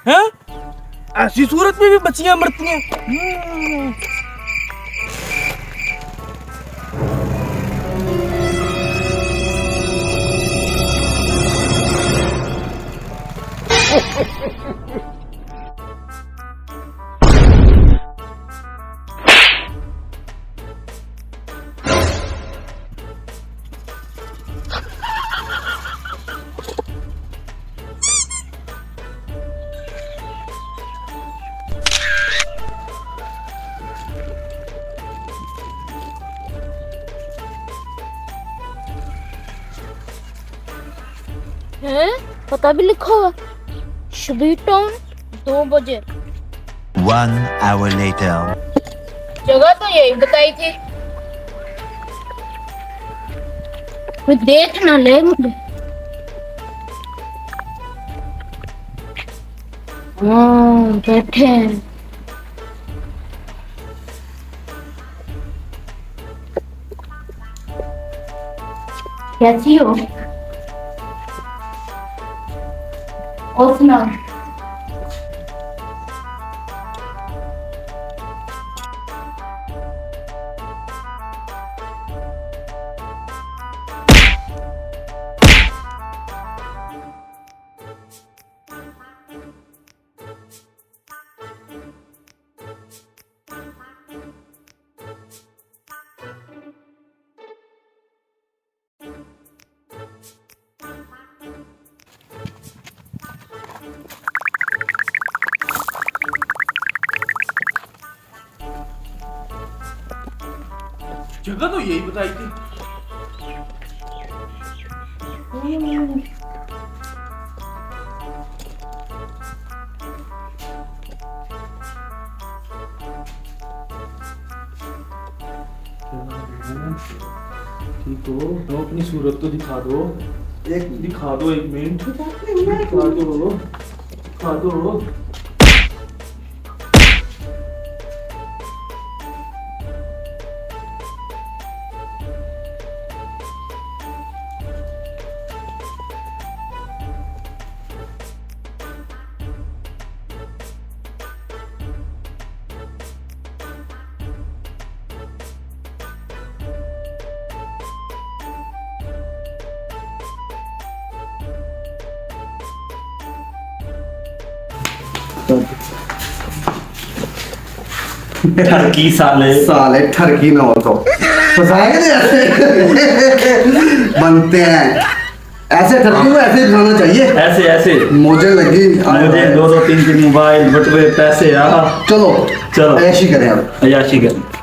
हैं? ऐसी सूरत में भी बच्चियां मरती हैं। हैं? पता भी लिखा हुआ शबीर टाउन 2 बजे। 1 hour later. जगह तो यही बताई थी, कोई देख ना ले मुझे। हाँ बैठे हैं। कैसी हो? और सुनाओ। जगह तो यही बताई थी। ठीक हो तो अपनी सूरत तो दिखा दो, एक मिनट दिखा दो। ठरकी साले ठरकी ना हो तो फसाएंगे ऐसे बनते हैं। ऐसे ठरकी को ऐसे खाना चाहिए, ऐसे मुझे लगी मुझे 2-3 मोबाइल बटुए पैसे। चलो ऐशी करें अब। अयाशी कर।